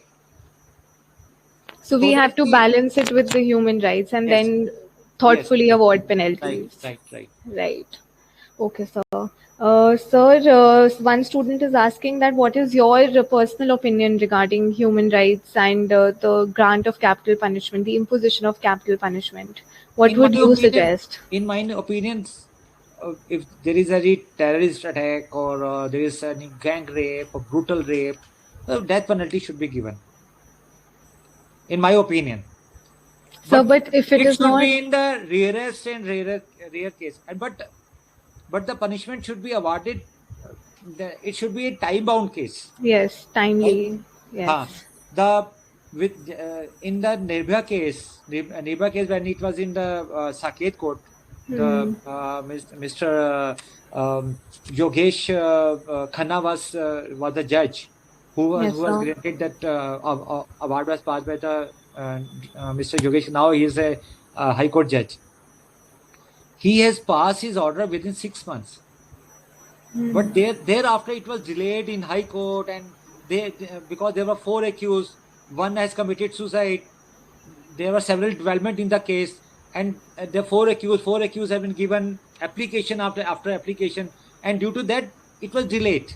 So we have to balance it with the human rights and then thoughtfully award penalties. Right. Okay, sir. Sir, one student is asking that what is your personal opinion regarding human rights and the grant of capital punishment, the imposition of capital punishment? What would you suggest? In my opinion, if there is any terrorist attack or there is any gang rape or brutal rape, death penalty should be given. In my opinion. So, but if it is not, should be in the rarest and rare case, and but the punishment should be awarded. It should be a time-bound case. Yes, timely. Yes. In the Nirbhaya case, when it was in the Saket court, Mr. Yogesh Khanna was the judge. Yes, who was sir. granted that award was passed by the Mr. Yogesh. Now he is a High Court judge. He has passed his order within 6 months. But thereafter it was delayed in High Court, and because there were 4 accused, one has committed suicide. There were several development in the case, and the four accused have been given application after application, and due to that it was delayed.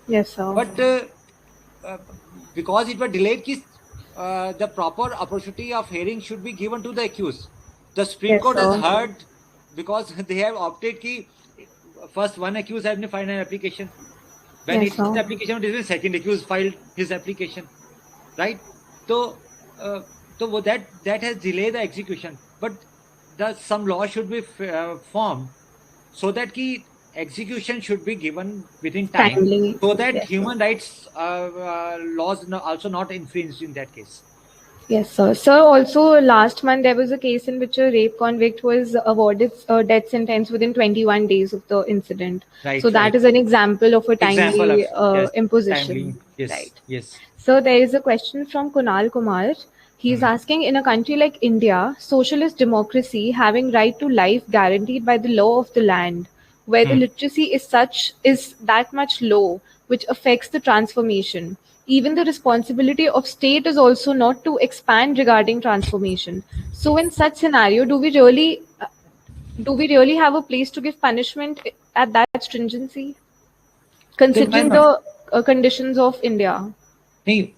Yes, sir. But uh, because it was delayed, the proper opportunity of hearing should be given to the accused. The Supreme Yes, Court has sir. heard, because they have opted ki first one accused has been filed an application. When Yes, its sir. application was second accused filed his application, right? So, that has delayed the execution. But some law should be formed so that ki execution should be given within time, Timely. so that Yes, sir. human rights laws also not infringed in that case. Yes, sir. Sir, also last month there was a case in which a rape convict was awarded a death sentence within 21 days of the incident. So Right, that right. is an example of a Example of timely yes, imposition. timely. Yes, Right. yes. So there is a question from Kunal Kumar. He's Hmm. asking, in a country like India, socialist democracy having right to life guaranteed by the law of the land, where the Hmm. literacy is that much low, which affects the transformation. Even the responsibility of state is also not to expand regarding transformation. So in such scenario, do we really have a place to give punishment at that stringency, Then why considering not? the conditions of India? See,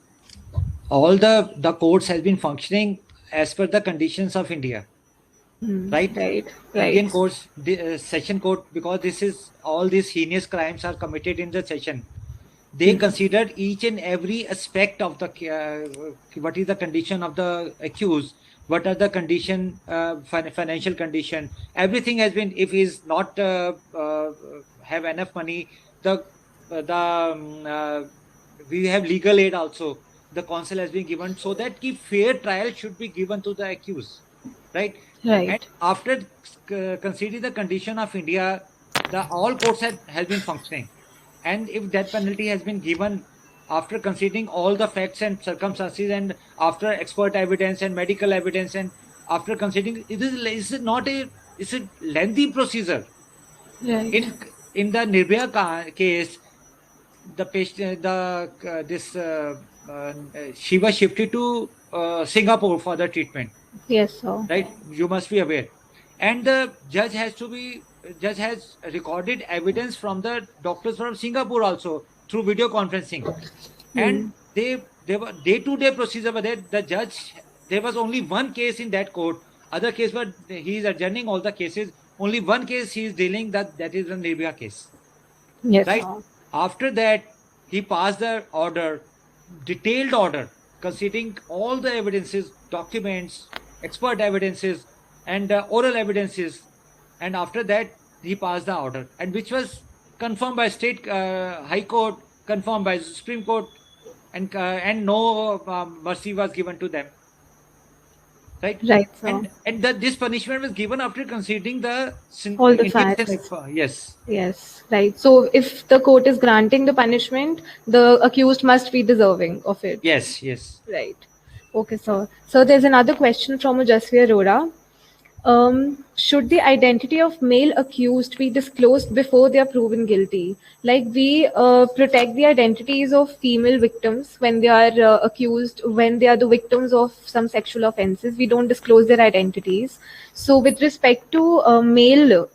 all the courts has been functioning as per the conditions of India, right? Right, right. Indian courts, the session court, because this is all these heinous crimes are committed in the session. They considered each and every aspect of the what is the condition of the accused, what are the condition, financial condition. Everything has been. If he's not have enough money, the we have legal aid also. The counsel has been given so that fair trial should be given to the accused, right? And Right. after considering the condition of India, the all courts has been functioning. And if death penalty has been given after considering all the facts and circumstances, and after expert evidence and medical evidence, and after considering it's a lengthy procedure. Right. In the Nirbhaya case, the patient, this she was shifted to Singapore for the treatment, Yes, sir. right? You must be aware. And the judge has recorded evidence from the doctors from Singapore also through video conferencing. And they were day-to-day procedure were there. The judge, there was only one case in that court. Other case were, he is adjourning all the cases. Only one case he is dealing, that is the Nirbhaya case, Yes, right? sir. After that, he passed the order, detailed order, considering all the evidences, documents, expert evidences, and oral evidences. And after that, he passed the order, and which was confirmed by state High Court, confirmed by Supreme Court, and no mercy was given to them, right? Right, sir. And that this punishment was given after considering the All the Indian facts. yes. Yes, right. So if the court is granting the punishment, the accused must be deserving of it. Yes, yes. Right. Okay, sir. So there's another question from Ujasvi Arora. Should the identity of male accused be disclosed before they are proven guilty? Like we protect the identities of female victims when they are accused, when they are the victims of some sexual offenses, we don't disclose their identities. So with respect to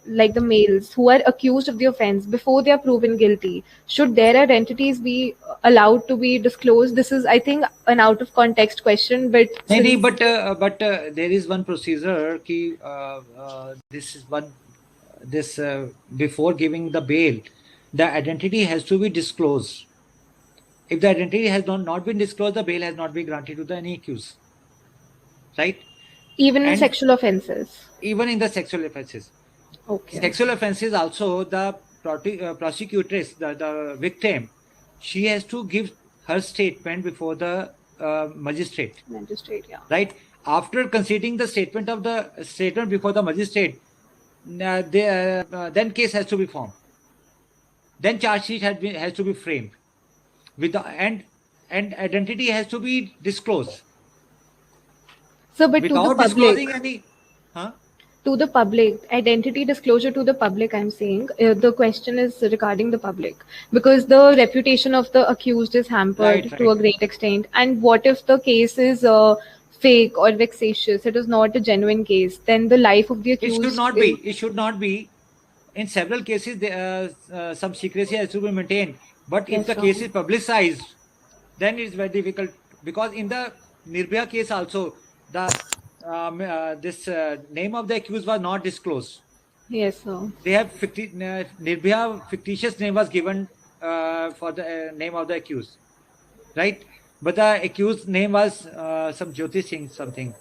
like the males who are accused of the offense before they are proven guilty, should their identities be allowed to be disclosed? This is, I think, an out of context question, but नहीं, since but there is one procedure कि this is one this before giving the bail, the identity has to be disclosed. If the identity has not been disclosed, the bail has not been granted to the any accused, right? even in And sexual offenses. even in the sexual offenses, Okay. sexual offenses also, the prosecutress, the victim, she has to give her statement before the magistrate. Magistrate, yeah. Right? After considering the statement before the magistrate, then case has to be formed. Then charge sheet has to be framed. with the, and identity has to be disclosed. So, but to the Without public, disclosing any, huh? to the public, identity disclosure to the public, I'm saying, the question is regarding the public, because the reputation of the accused is hampered Right, to right. a great extent. And what if the case is fake or vexatious? It is not a genuine case. Then the life of the It should accused not is. be. It should not be. In several cases, some secrecy has to be maintained. But if Yes, the sir. case is publicized, then it's very difficult, because in the Nirbhaya case also, the this name of the accused was not disclosed. Yes, sir. They have Nirbhaya fictitious name was given for the name of the accused, right? But the accused name was some Jyoti Singh something,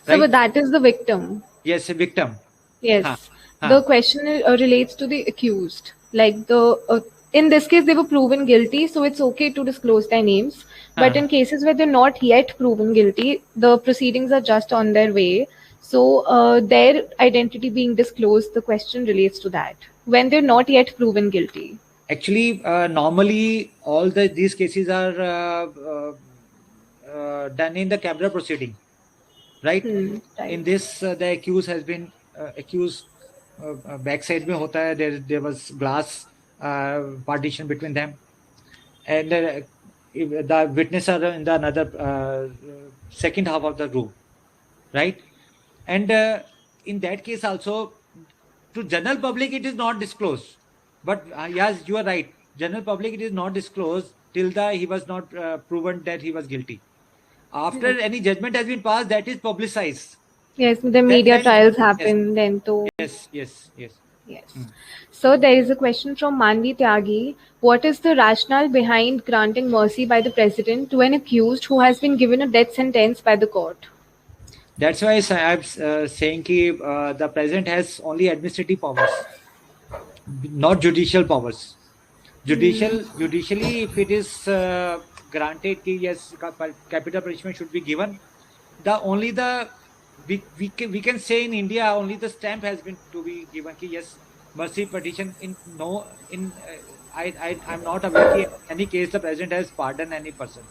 So, but right? that is the victim. Yes, a victim. Huh. Yes. Huh. The question relates to the accused. Like in this case, they were proven guilty, so it's okay to disclose their names. But Huh. in cases where they're not yet proven guilty, the proceedings are just on their way. So their identity being disclosed, the question relates to that. When they're not yet proven guilty. Actually, normally all these cases are done in the camera proceeding, right? Right. In this, the accused has been accused backside में होता है. There was glass partition between them, and if the witness are in the another second half of the room, right? And in that case also, to general public it is not disclosed. But yes, you are right. General public it is not disclosed till he was not proven that he was guilty. After Okay. any judgment has been passed, that is publicized. Yes, the media Then trials yes, happen then too. yes. Yes. Hmm. So there is a question from Manvi Tyagi. What is the rationale behind granting mercy by the president to an accused who has been given a death sentence by the court? That's why I'm saying that the president has only administrative powers, not judicial powers. Judicially, if it is granted that yes, capital punishment should be given, we can say in India only the stamp has been to be given that yes, mercy petition. I'm not aware that any case the president has pardoned any person.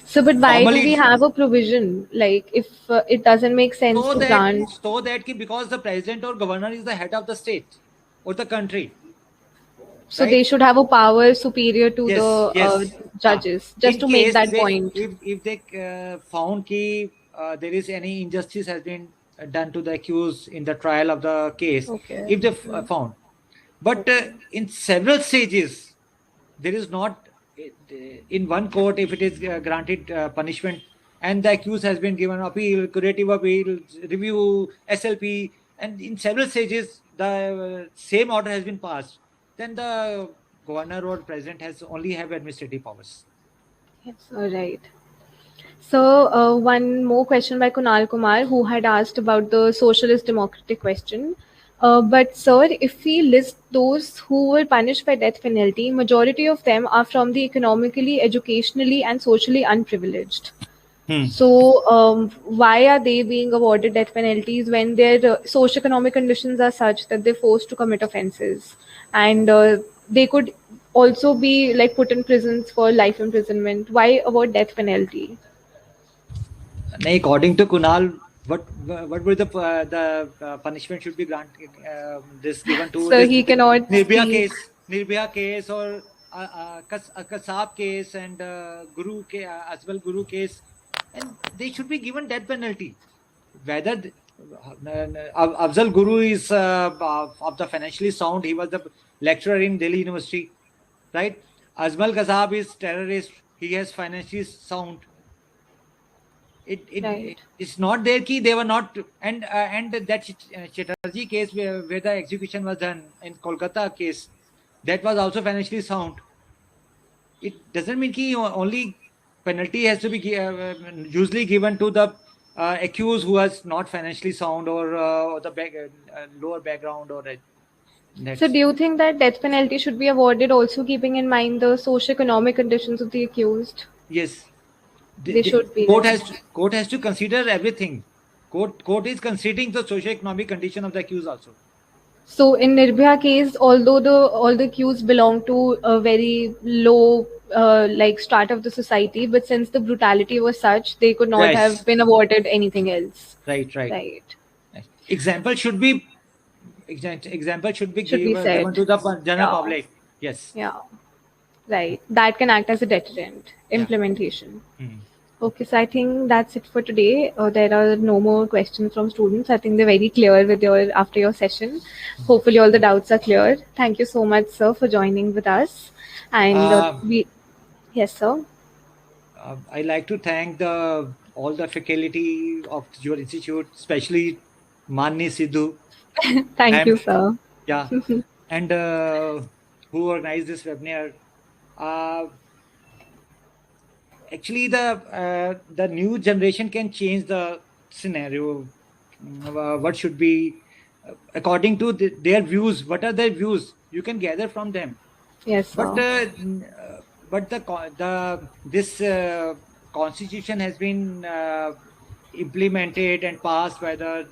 So, but why do Normally, we have a provision? Like, if it doesn't make sense so to that grant, because the president or governor is the head of the state or the country, so right? they should have a power superior to Yes, the yes. judges, just In to make case that point. if they found that there is any injustice has been done to the accused in the trial of the case, Okay. if they found, but in several stages, there is not in one court if it is granted punishment and the accused has been given appeal, curative appeal, review, SLP, and in several stages the same order has been passed, then the governor or president has only have administrative powers. Yes, all right. So, one more question by Kunal Kumar, who had asked about the socialist democratic question. But, sir, if we list those who were punished by death penalty, majority of them are from the economically, educationally, and socially unprivileged. So, why are they being awarded death penalties when their socioeconomic conditions are such that they're forced to commit offenses, and they could also be like put in prisons for life imprisonment? Why award death penalty? According to Kunal, what would the punishment should be granted? This given to So this he cannot speak. Nirbhaya case, or Kasab case, and Guru Aswal Guru case, and they should be given death penalty. Whether Afzal Guru is of the financially sound, he was the lecturer in Delhi University, right? Azmal Kasab is terrorist, he has financially sound. Right. It's not there ki they were not, and that Chatterjee case where the execution was done in Kolkata case, that was also financially sound. It doesn't mean ki only penalty has to be usually given to the accused who was not financially sound or the lower background or So do you think that death penalty should be awarded also keeping in mind the socioeconomic conditions of the accused? Yes. They should be. Court has to consider everything. Court is considering the socio-economic condition of the accused also. So in Nirbhaya case, although all the accused belong to a very low like strata of the society, but since the brutality was such, they could not have Yes, been awarded anything else. right, right. Right. Right. Example should be Should be given said. to the general Yeah. public. Yes. Yeah. Right. That can act as a deterrent. Yeah. Implementation. Hmm. Okay, so I think that's it for today. There are no more questions from students. I think they're very clear with your after your session. Hopefully, all the doubts are clear. Thank you so much, sir, for joining with us. And Uh, yes, sir. I like to thank the all the faculty of your institute, especially Manni Sidhu Thank and you, sir. yeah, and who organized this webinar. Uh, Actually, the new generation can change the scenario. What should be according to their views? What are their views? You can gather from them. Yes, But sir. the this constitution has been implemented and passed by the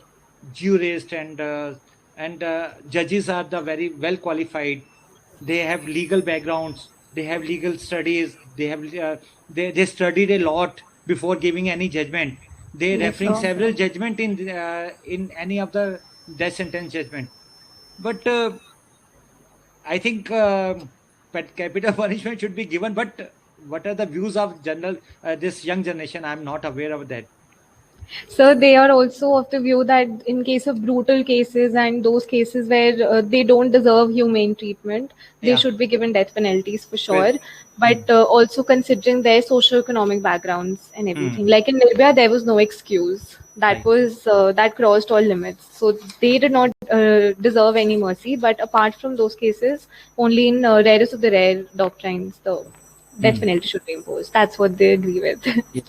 jurists, and judges are the very well qualified. They have legal backgrounds. They have legal studies. They have they studied a lot before giving any judgment. They Yes, referring sir. several judgment in any of the death sentence judgment. But I think capital punishment should be given, but what are the views of general this young generation? I'm not aware of that. So they are also of the view that in case of brutal cases and those cases where they don't deserve humane treatment, they Yeah. should be given death penalties for Well. sure. But also considering their socio-economic backgrounds and everything. Hmm. Like in Nirbhaya, there was no excuse. That Right. was that crossed all limits. So they did not deserve any mercy. But apart from those cases, only in rarest of the rare doctrines, the death Hmm. penalty should be imposed. That's what they agree with. Yeah.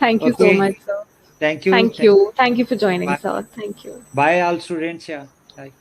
Thank you so Okay. much, sir. Thank you. Thank you. Thank you for joining, Bye. sir. Thank you. Bye, all students. Yeah. Bye.